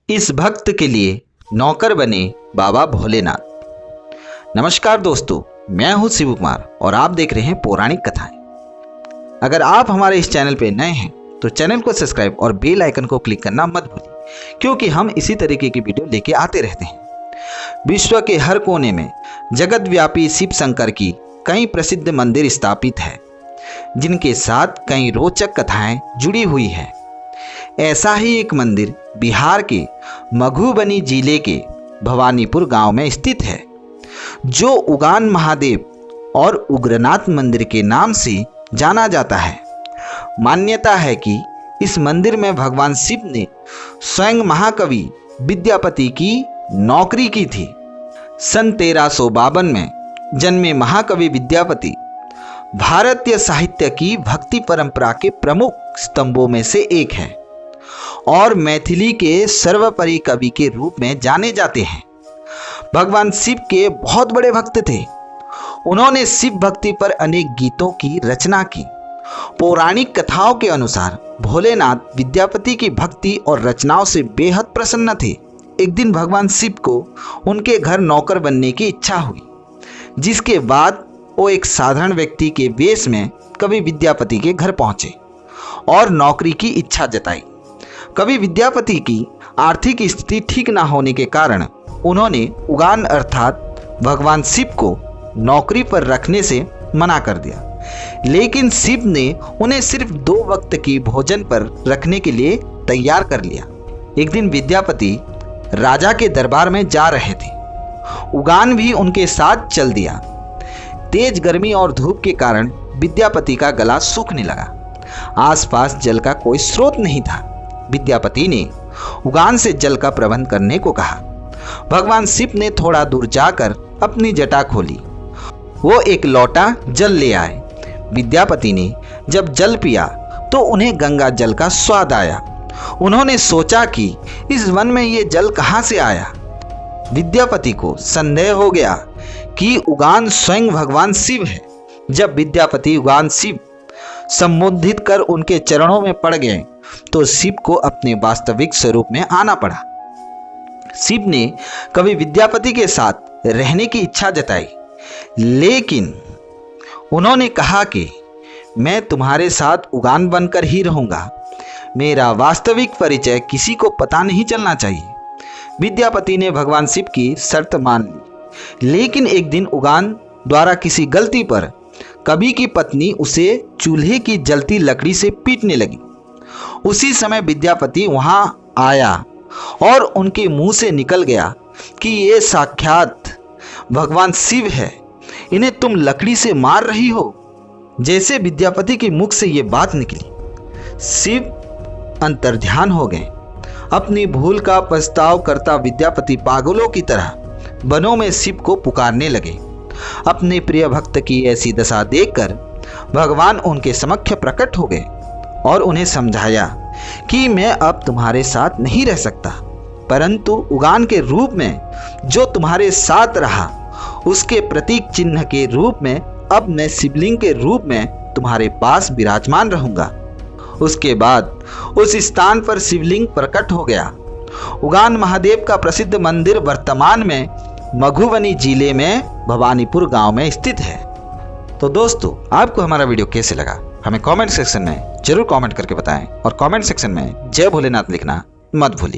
इस भक्त के लिए नौकर बने बाबा भोलेनाथ। नमस्कार दोस्तों, मैं हूं शिव कुमार और आप देख रहे हैं पौराणिक कथाएं। अगर आप हमारे इस चैनल पे नए हैं तो चैनल को सब्सक्राइब और बेल आइकन को क्लिक करना मत भूलिए, क्योंकि हम इसी तरीके की वीडियो लेके आते रहते हैं। विश्व के हर कोने में जगत व्यापी शिव शंकर की कई प्रसिद्ध मंदिर स्थापित है, जिनके साथ कई रोचक कथाएं जुड़ी हुई है। ऐसा ही एक मंदिर बिहार के मधुबनी जिले के भवानीपुर गांव में स्थित है, जो उगान महादेव और उग्रनाथ मंदिर के नाम से जाना जाता है। मान्यता है कि इस मंदिर में भगवान शिव ने स्वयं महाकवि विद्यापति की नौकरी की थी। सन 1352 में जन्मे महाकवि विद्यापति भारतीय साहित्य की भक्ति परंपरा के प्रमुख स्तंभों में से एक है और मैथिली के सर्वोपरि कवि के रूप में जाने जाते हैं। भगवान शिव के बहुत बड़े भक्त थे। उन्होंने शिव भक्ति पर अनेक गीतों की रचना की। पौराणिक कथाओं के अनुसार भोलेनाथ विद्यापति की भक्ति और रचनाओं से बेहद प्रसन्न थे। एक दिन भगवान शिव को उनके घर नौकर बनने की इच्छा हुई, जिसके बाद वो एक साधारण व्यक्ति के वेश में कवि विद्यापति के घर पहुंचे और नौकरी की इच्छा जताई। कवि विद्यापति की आर्थिक स्थिति ठीक ना होने के कारण उन्होंने उगान अर्थात भगवान शिव को नौकरी पर रखने से मना कर दिया, लेकिन शिव ने उन्हें सिर्फ 2 वक्त की भोजन पर रखने के लिए तैयार कर लिया। एक दिन विद्यापति राजा के दरबार में जा रहे थे। उगान भी उनके साथ चल दिया। तेज गर्मी और धूप के कारण विद्यापति का गला सूखने लगा। आसपास जल का कोई स्रोत नहीं था। विद्यापति ने उगान से जल का प्रबंध करने को कहा। भगवान शिव ने थोड़ा दूर जाकर अपनी जटा खोली। वो एक लोटा जल ले आए। विद्यापति ने जब जल पिया तो उन्हें गंगा जल का स्वाद आया। उन्होंने सोचा कि इस वन में ये जल कहाँ से आया। विद्यापति को संदेह हो गया कि उगान स्वयं भगवान शिव है। जब विद्यापति उगान शिव संबोधित कर उनके चरणों में पड़ गए तो शिव को अपने वास्तविक स्वरूप में आना पड़ा। शिव ने कवि विद्यापति के साथ रहने की इच्छा जताई, लेकिन उन्होंने कहा कि मैं तुम्हारे साथ उगान बनकर ही रहूंगा। मेरा वास्तविक परिचय किसी को पता नहीं चलना चाहिए। विद्यापति ने भगवान शिव की शर्त मान ली, लेकिन एक दिन उगान द्वारा किसी गलती पर कवि की पत्नी उसे चूल्हे की जलती लकड़ी से पीटने लगी। उसी समय विद्यापति वहां आया और उनके मुंह से निकल गया कि ये साक्षात भगवान शिव है, इन्हें तुम लकड़ी से मार रही हो। जैसे विद्यापति के मुख से ये बात निकली, शिव अंतर्ध्यान हो गए। अपनी भूल का पछतावा करता विद्यापति पागलों की तरह वनों में शिव को पुकारने लगे। अपने प्रिय भक्त की ऐसी दशा देखकर भगवान उनके समक्ष प्रकट हो गए और उन्हें समझाया कि मैं अब तुम्हारे साथ नहीं रह सकता, परंतु उगान के रूप में जो तुम्हारे साथ रहा उसके प्रतीक चिन्ह के रूप में अब मैं शिवलिंग के रूप में तुम्हारे पास विराजमान रहूंगा। उसके बाद उस स्थान पर शिवलिंग प्रकट हो गया। उगान महादेव का प्रसिद्ध मंदिर वर्तमान में मधुबनी जिले में भवानीपुर गांव में स्थित है। तो दोस्तों, आपको हमारा वीडियो कैसे लगा हमें कमेंट सेक्शन में जरूर कमेंट करके बताएं और कमेंट सेक्शन में जय भोलेनाथ लिखना मत भूलिए।